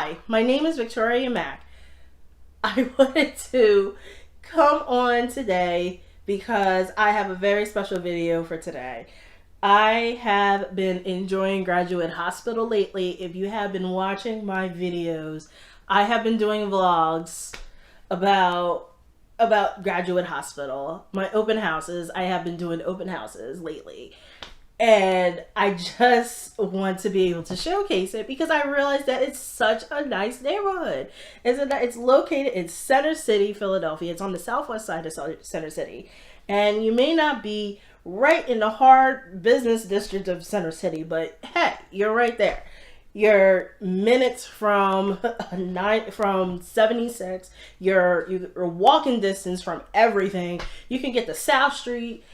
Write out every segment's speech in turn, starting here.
Hi, my name is Victoria Mack. I wanted to come on today because I have a very special video for today. I have been enjoying Graduate Hospital lately. If you have been watching my videos, I have been doing vlogs about Graduate Hospital. My open houses. I have been doing open houses lately. And I just want to be able to showcase it because I realized that it's such a nice neighborhood. It's located in Center City, Philadelphia. It's on the southwest side of Center City. And you may not be right in the hard business district of Center City, but hey, you're right there. You're minutes from 76. You're walking distance from everything. You can get to South Street.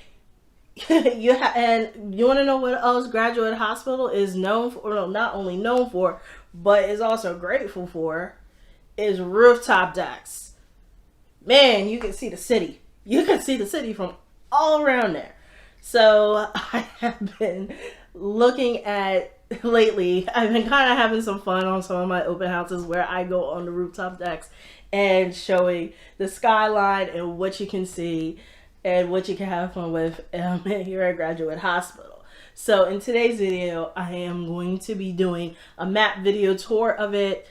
And you want to know what else Graduate Hospital is known for? Well, not only known for, but is also grateful for, is rooftop decks. Man, you can see the city. You can see the city from all around there. So I have been looking at lately. I've been kind of having some fun on some of my open houses where I go on the rooftop decks and showing the skyline and what you can see and what you can have fun with here at Graduate Hospital. So in today's video, I am going to be doing a map video tour of it.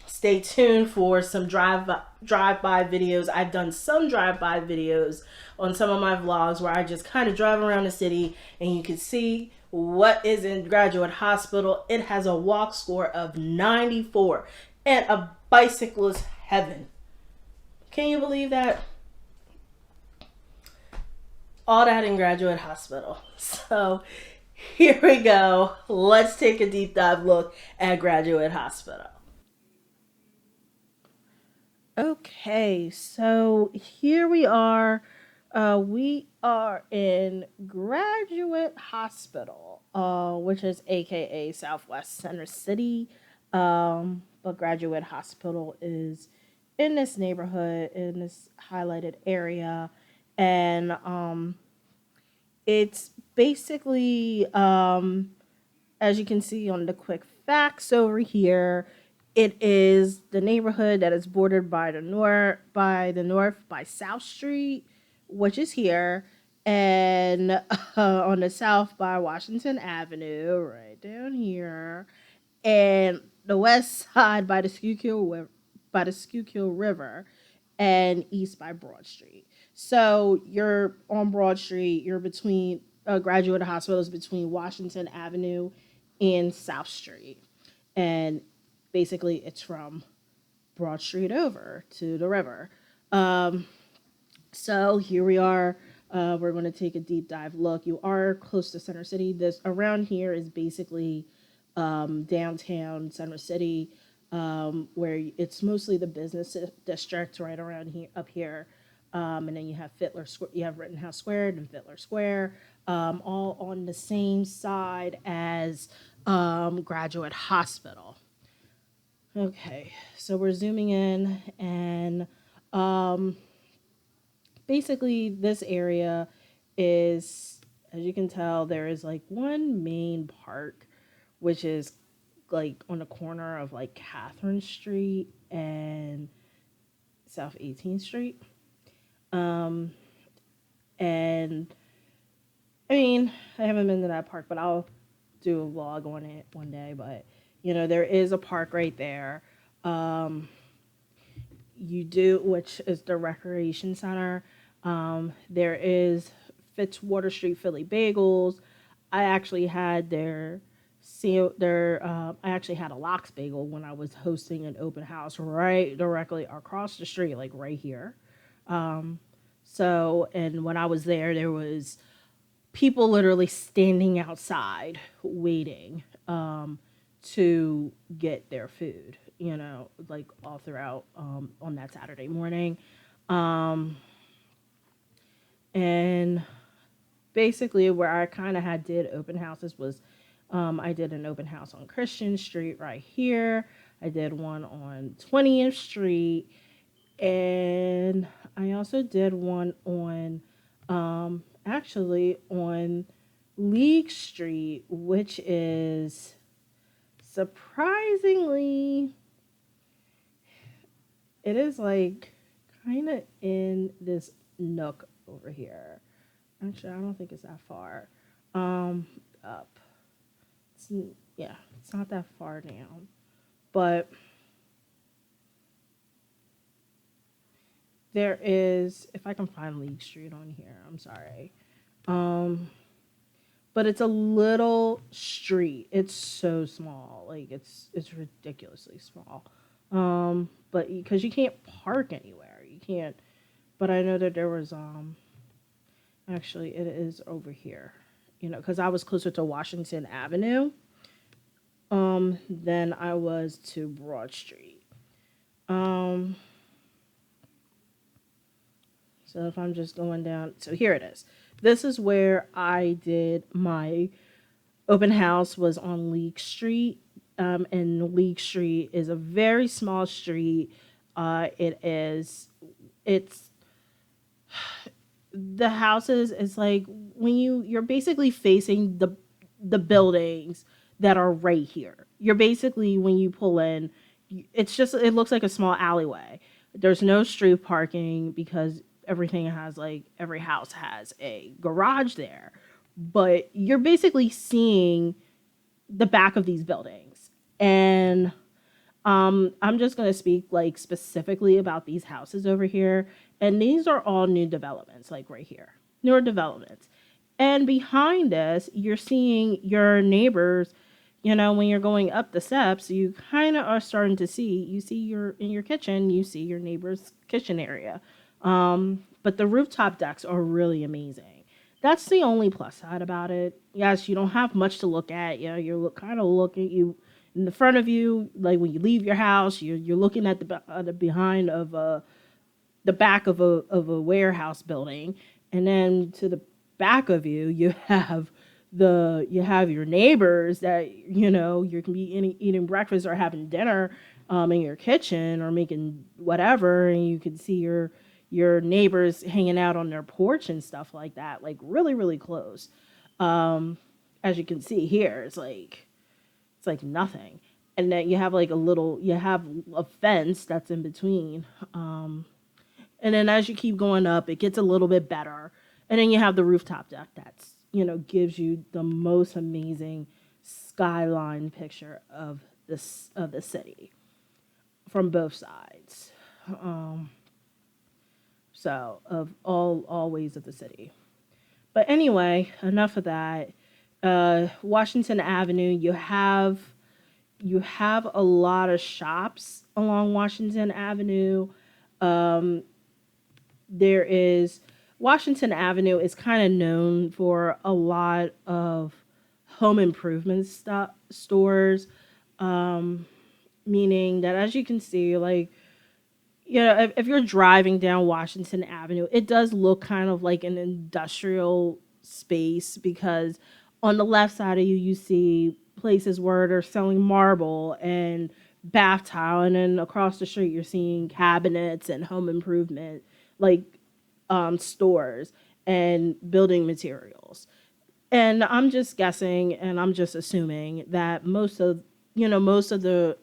Stay tuned for some drive-by videos. I've done some drive-by videos on some of my vlogs where I just kind of drive around the city and you can see what is in Graduate Hospital. It has a walk score of 94 and a bicyclist heaven. Can you believe that? All that in Graduate Hospital. So here we go. Let's take a deep dive look at Graduate Hospital. Okay, so here we are. We are in Graduate Hospital, which is AKA Southwest Center City. But Graduate Hospital is in this neighborhood, in this highlighted area. And it's basically, as you can see on the quick facts over here, it is the neighborhood that is bordered by the north by South Street, which is here, and on the south by Washington Avenue, right down here, and the west side by the Schuylkill River, and east by Broad Street. So you're on Broad Street. You're between Graduate Hospital is between Washington Avenue and South Street, and basically it's from Broad Street over to the river. So here we are. We're going to take a deep dive look. You are close to Center City. This around here is basically downtown Center City, where it's mostly the business district right around here, up here. And then you have you have Rittenhouse Square and Fittler Square, all on the same side as Graduate Hospital. Okay, so we're zooming in, and basically this area is, as you can tell, there is like one main park, which is like on the corner of like Catherine Street and South 18th Street. And I mean, I haven't been to that park, but I'll do a vlog on it one day. But you know, there is a park right there. Which is the recreation center. There is Fitzwater Street Philly Bagels. I actually had I actually had a Lox Bagel when I was hosting an open house right directly across the street, like right here. So, and when I was there was people literally standing outside waiting to get their food, you know, like all throughout on that Saturday morning. And basically where I kind of did open houses was I did an open house on Christian Street right here. I did one on 20th Street, and I also did one on actually on League Street, which is surprisingly it is like kind of in this nook over here. Actually, I don't think it's that far. Um, Up. It's, yeah, it's not that far down. But there is, if I can find League Street on here, I'm sorry. Um, but it's a little street. It's so small. Like it's ridiculously small. But because you can't park anywhere, you can't. But I know that there was actually it is over here. Because I was closer to Washington Avenue than I was to Broad Street. Um, so if I'm just going down, so here it is. This is where I did my open house was on League Street. And League Street is a very small street. It is, it's the houses. It's like when you're basically facing the buildings that are right here. You're basically when you pull in, it's just it looks like a small alleyway. There's no street parking because everything has like every house has a garage there, but you're basically seeing the back of these buildings. And I'm just going to speak like specifically about these houses over here. And these are all new developments, like right here, newer developments. And behind us, you're seeing your neighbors. When you're going up the steps, you kind of are starting to see, you see your in your kitchen, you see your neighbor's kitchen area. But the rooftop decks are really amazing. That's the only plus side about it. Yes, you don't have much to look at. You're kind of looking you in the front of you, like when you leave your house, you're looking at the behind of the back of a warehouse building, and then to the back of you, you have your neighbors that you can be eating breakfast or having dinner in your kitchen or making whatever, and you can see your neighbors hanging out on their porch and stuff like that, like really really close. Um, as you can see here, it's like nothing. And then you have a fence that's in between. And then as you keep going up, it gets a little bit better. And then you have the rooftop deck that's, gives you the most amazing skyline picture of the city from both sides. Um, so of all ways of the city. But anyway, enough of that. Washington Avenue, you have a lot of shops along Washington Avenue. Um, there is Washington Avenue is kind of known for a lot of home improvement stores, um, meaning that as you can see, like if you're driving down Washington Avenue, it does look kind of like an industrial space because on the left side of you, you see places where they're selling marble and bath tile, and then across the street, you're seeing cabinets and home improvement like stores and building materials. And I'm just guessing, and I'm just assuming that most of the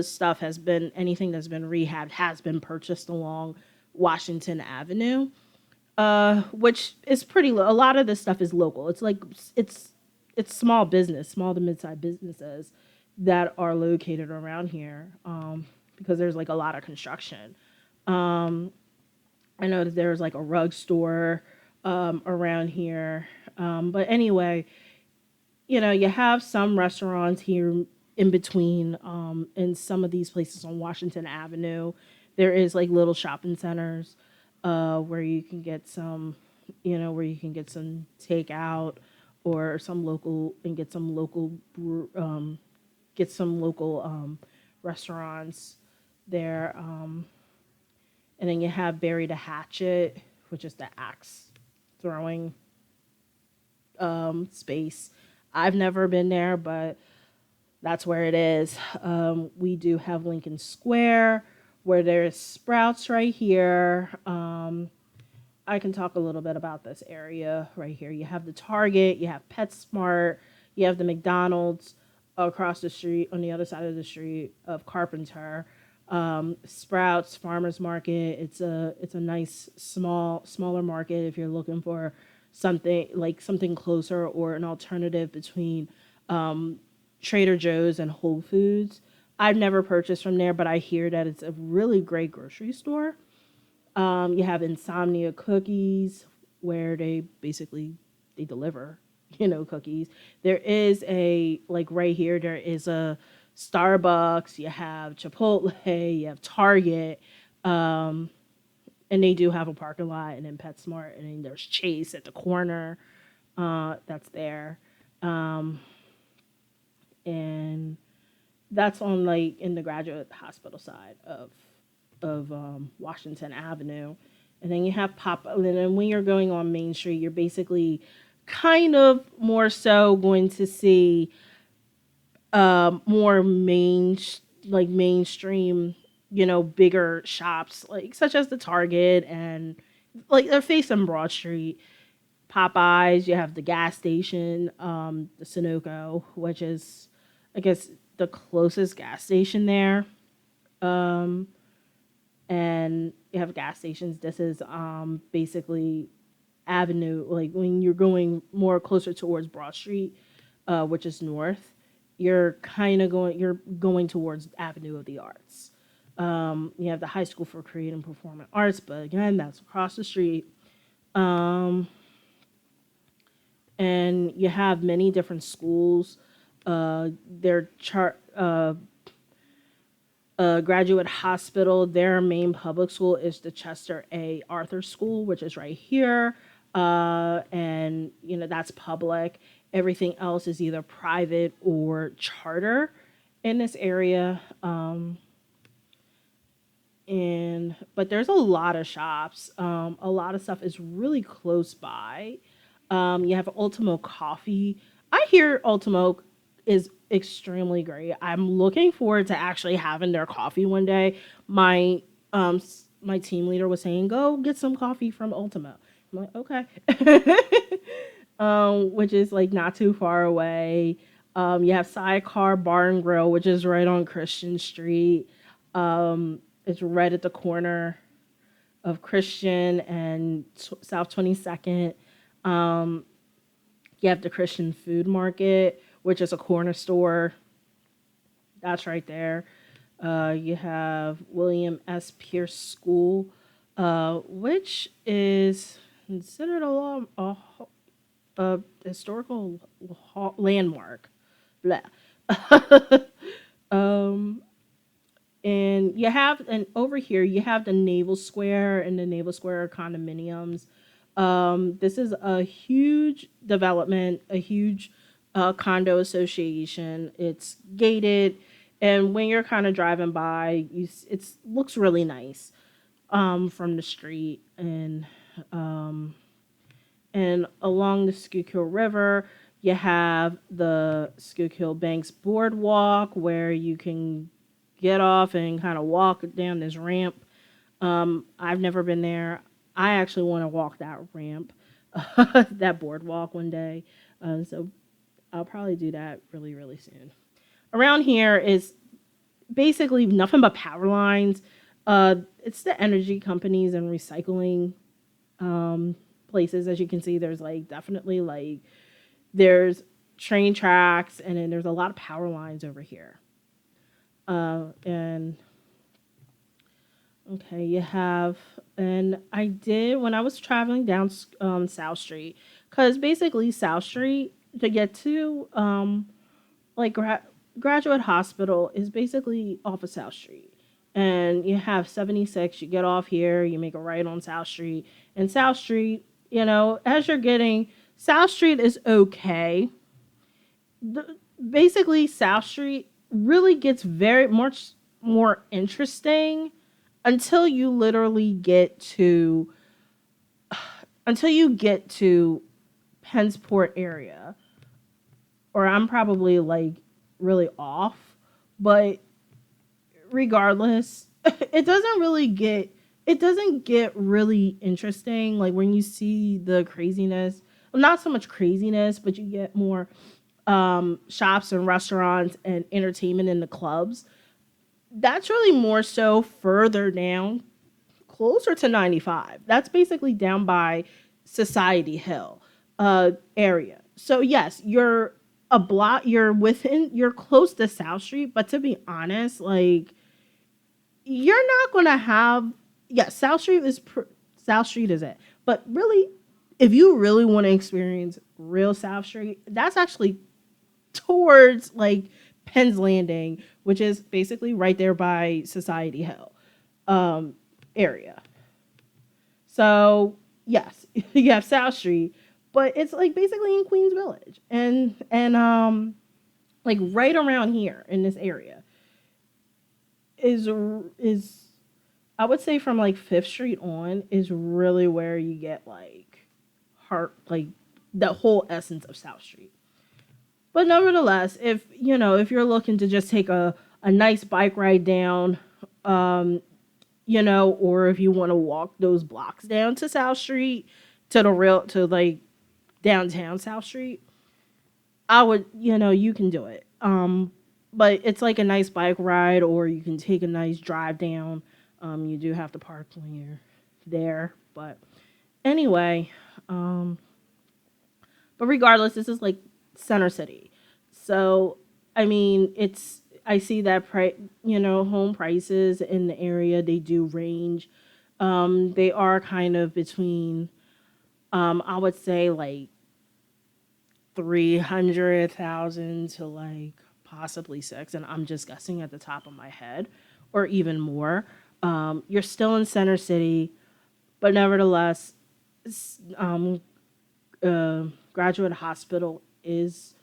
stuff has been anything that's been rehabbed has been purchased along Washington Avenue, which is a lot of this stuff is local. It's small business, small to mid-sized businesses that are located around here, because there's like a lot of construction. Um, I know that there's like a rug store around here. But anyway, you have some restaurants here in between, in some of these places on Washington Avenue. There is like little shopping centers where you can get some takeout or some local and get some local restaurants there. And then you have Bury the Hatchet, which is the axe throwing space. I've never been there, but that's where it is. We do have Lincoln Square, where there's Sprouts right here. I can talk a little bit about this area right here. You have the Target, you have PetSmart, you have the McDonald's across the street on the other side of the street of Carpenter. Sprouts Farmers Market. It's a nice smaller market if you're looking for something closer or an alternative between Trader Joe's and Whole Foods. I've never purchased from there, but I hear that it's a really great grocery store. You have Insomnia Cookies, where they deliver, cookies. There is a like right here. There is a Starbucks. You have Chipotle. You have Target, um, and they do have a parking lot, and then PetSmart, and then there's Chase at the corner. That's there, um, and that's on like in the graduate hospital side of Washington Avenue, and then you have pop. And then when you're going on Main Street, you're basically kind of more so going to see more mainstream, bigger shops like such as the Target and like they're facing Broad Street. Popeyes, you have the gas station, the Sunoco, which is, I guess, the closest gas station there. Um, and you have gas stations. This is basically Avenue, like when you're going more closer towards Broad Street, which is north, you're going towards Avenue of the Arts. You have the High School for Creative and Performing Arts, but again, that's across the street. Um, and you have many different schools. Their chart Graduate Hospital, their main public school is the Chester A. Arthur School, which is right here. And, that's public. Everything else is either private or charter in this area. But there's a lot of shops. A lot of stuff is really close by. You have Ultimo Coffee. I hear Ultimo is extremely great. I'm looking forward to actually having their coffee one day. My team leader was saying, "Go get some coffee from Ultimo." I'm like, "Okay," which is like not too far away. You have Sidecar Bar and Grill, which is right on Christian Street. It's right at the corner of Christian and South 22nd. Um, you have the Christian Food Market, which is a corner store. That's right there. You have William S. Pierce School, which is considered a historical landmark. Blah. um, and over here you have the Naval Square and the Naval Square condominiums. This is a huge development, a huge condo association. It's gated, and when you're kind of driving by, it looks really nice from the street, and along the Schuylkill River, you have the Schuylkill Banks Boardwalk where you can get off and kind of walk down this ramp. I've never been there. I actually want to walk that ramp, that boardwalk one day. So I'll probably do that really, really soon. Around here is basically nothing but power lines. It's the energy companies and recycling places. As you can see, there's like definitely like there's train tracks, and then there's a lot of power lines over here. And okay, you have, and I did when I was traveling down South Street, because basically South Street to get to like Graduate Hospital is basically off of South Street. And you have 76, you get off here, you make a right on South Street. And South Street, as you're getting, South Street is okay. The, Basically, South Street really gets very much more interesting until you literally get to Pennsport area, or I'm probably like really off, but regardless, it doesn't get really interesting like when you see the craziness. Well, not so much craziness, but you get more shops and restaurants and entertainment in the clubs. That's really more so further down, closer to 95. That's basically down by Society Hill area. So yes, you're a block. You're within. You're close to South Street, but to be honest, like you're not gonna have. Yeah, South Street is it. But really, if you really want to experience real South Street, that's actually towards like Penn's Landing, which is basically right there by Society Hill um, area. So yes, you have South Street, but it's like basically in Queens Village, and like right around here in this area is I would say from like Fifth Street on is really where you get like heart like the whole essence of South Street. But nevertheless, if you're looking to just take a nice bike ride down, um, or if you want to walk those blocks down to South Street to like downtown South Street, I would, you can do it. But it's like a nice bike ride, or you can take a nice drive down. You do have to park when you're there, but anyway, um, but regardless, this is like Center City, so I mean, I see that home prices in the area they do range. They are kind of between, I would say like 300,000 to like possibly six, and I'm just guessing at the top of my head, or even more. You're still in Center City, but nevertheless, um, Graduate Hospital is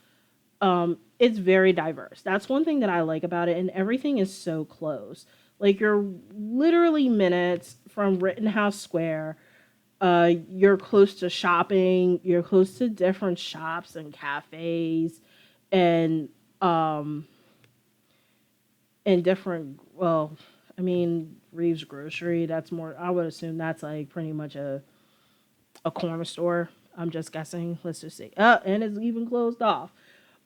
it's very diverse. That's one thing that I like about it, and everything is so close. Like you're literally minutes from Rittenhouse Square. You're close to shopping. You're close to different shops and cafes, and um, and different. Well, I mean Reeves Grocery. That's more. I would assume that's like pretty much a corner store. I'm just guessing. Let's just say. And it's even closed off.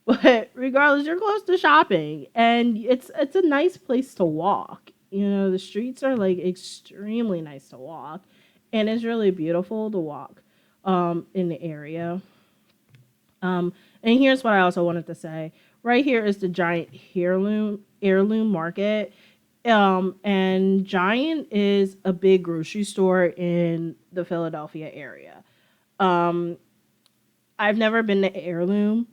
But regardless, you're close to shopping, and it's a nice place to walk. The streets are like extremely nice to walk, and it's really beautiful to walk in the area. And here's what I also wanted to say. Right here is the Giant heirloom market. And Giant is a big grocery store in the Philadelphia area. Um, I've never been to Heirloom,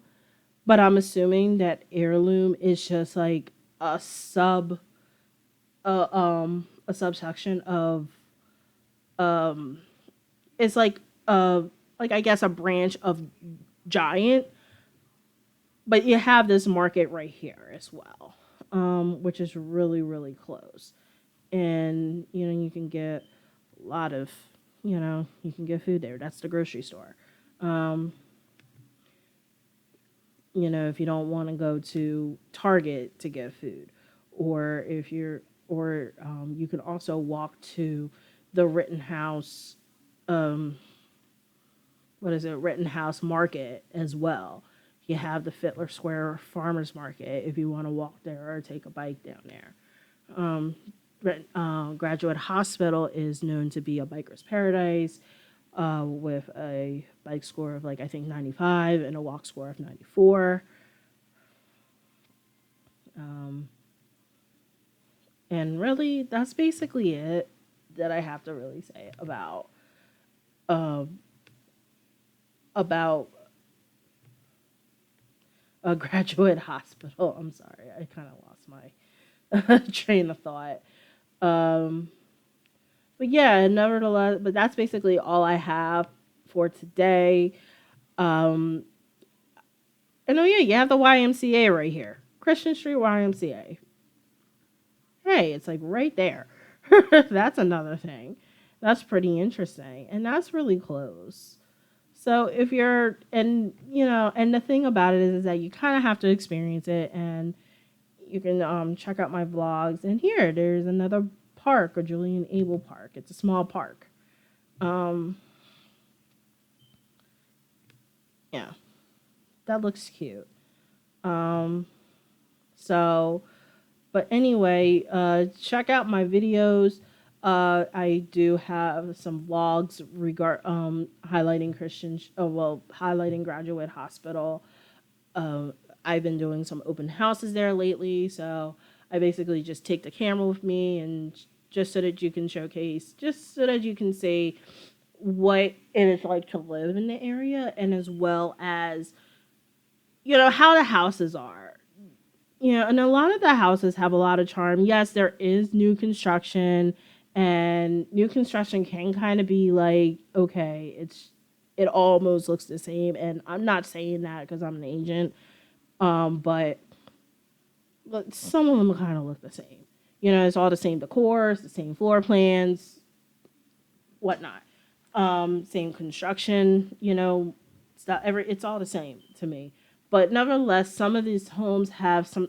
but I'm assuming that Heirloom is just like a sub a subsection of um it's like I guess a branch of Giant, but you have this market right here as well. Which is really really close. And you can get a lot of you can get food there. That's the grocery store. Um if you don't want to go to Target to get food, or if you're, or you can also walk to the Rittenhouse, um, what is it, Rittenhouse Market as well. You have the Fittler Square Farmers Market if you want to walk there or take a bike down there. Um, Graduate Hospital is known to be a biker's paradise with a bike score of like I think 95 and a walk score of 94. Um, and really, that's basically it that I have to really say um, about a graduate hospital. I'm sorry, I kind of lost my train of thought. Um, but yeah, nevertheless, but that's basically all I have for today. Um, and oh yeah, you have the YMCA right here, Christian Street YMCA. Hey, it's like right there. That's another thing. That's pretty interesting. And that's really close. So if you're, and and the thing about it is that you kind of have to experience it, and you can check out my vlogs. And here, there's another park, or Julian Abel Park. It's a small park. Um, yeah, that looks cute. Um, so, But anyway, check out my videos. I do have some vlogs highlighting highlighting Graduate Hospital. Um, I've been doing some open houses there lately, so I basically just take the camera with me and just so that you can showcase, just so that you can see what it is like to live in the area, and as well as how the houses are. And a lot of the houses have a lot of charm. Yes, there is new construction, and new construction can kind of be like, okay, it almost looks the same. And I'm not saying that because I'm an agent, but some of them kind of look the same. It's all the same decor, it's the same floor plans, whatnot. Same construction, stuff. It's all the same to me. But nevertheless, some of these homes have some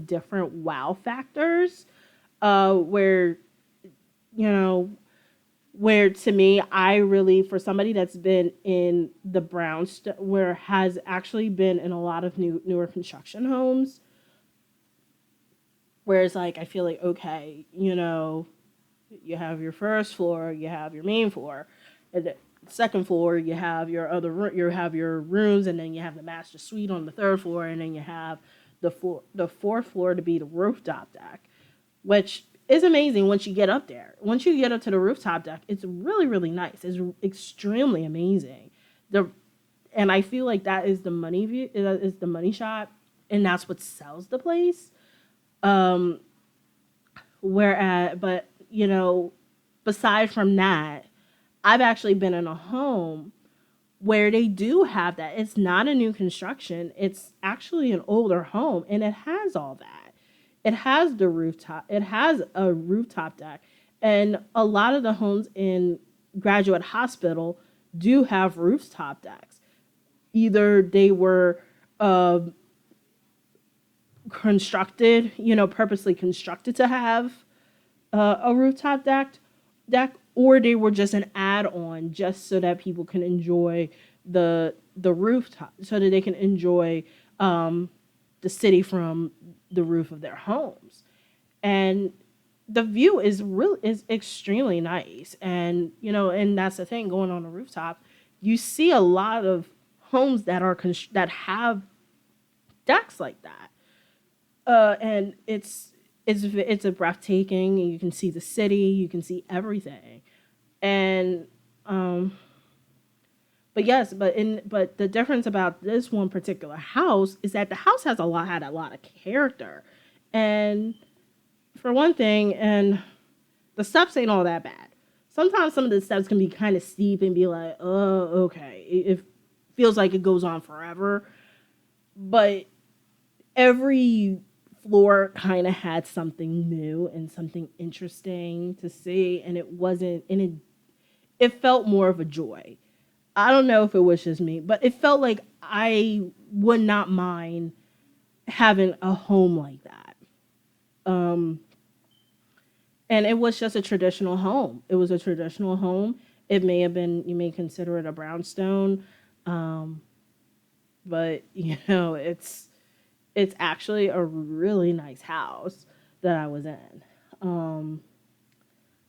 different wow factors. Where you know where to me, I really, for somebody that's been in the where has actually been in a lot of newer construction homes, whereas like I feel like, okay, you have your first floor, you have your main floor, and the second floor you have you have your rooms, and then you have the master suite on the third floor, and then you have the fourth floor to be the rooftop deck, which is amazing once you get up there. Once you get up to the rooftop deck, it's really really nice. It's extremely amazing. The and I feel like that is the money view is the money shot, and that's what sells the place. Um, but beside from that, I've actually been in a home where they do have that. It's not a new construction. It's actually an older home, and it has all that. It has the rooftop. It has a rooftop deck, and a lot of the homes in Graduate Hospital do have rooftop decks. Either they were uh, constructed, purposely constructed to have a rooftop deck, or they were just an add-on just so that people can enjoy the rooftop, so that they can enjoy the city from the roof of their homes. And the view is extremely nice, and that's the thing, going on the rooftop, you see a lot of homes that have decks like that. And it's a breathtaking, and you can see the city, you can see everything. And um but yes, but the difference about this one particular house is that the house had a lot of character. And for one thing, and the steps ain't all that bad. Sometimes some of the steps can be kind of steep and be like, oh, okay, it feels like it goes on forever. But every floor kind of had something new and something interesting to see, and it felt more of a joy. I don't know if it was just me, but it felt like I would not mind having a home like that. Um, and it was just a traditional home. It was a traditional home. It may have been, you may consider it a brownstone, um, but it's actually a really nice house that I was in. Um,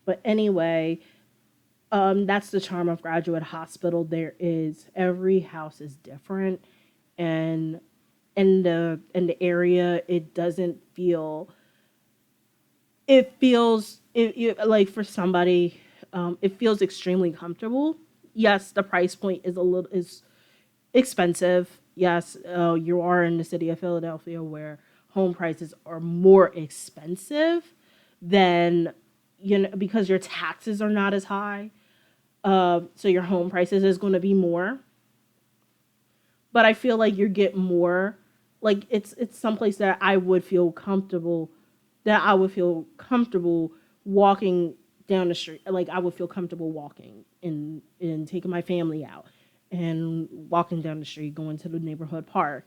but anyway, that's the charm of Graduate Hospital. Every house is different, and in the area, it doesn't feel. It feels like for somebody, it feels extremely comfortable. Yes, the price point is expensive. Yes, you are in the city of Philadelphia, where home prices are more expensive than, because your taxes are not as high. So your home prices is going to be more. But I feel like you get more. Like it's someplace that I would feel comfortable walking down the street. Like I would feel comfortable walking and taking my family out and walking down the street, going to the neighborhood park,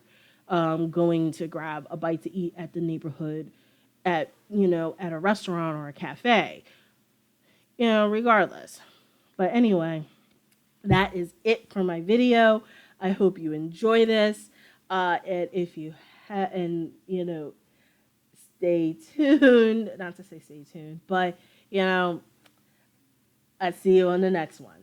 going to grab a bite to eat at the neighborhood, at a restaurant or a cafe. Regardless. But anyway, that is it for my video. I hope you enjoy this. And if you and stay tuned. Not to say stay tuned, but, you know, I'll see you on the next one.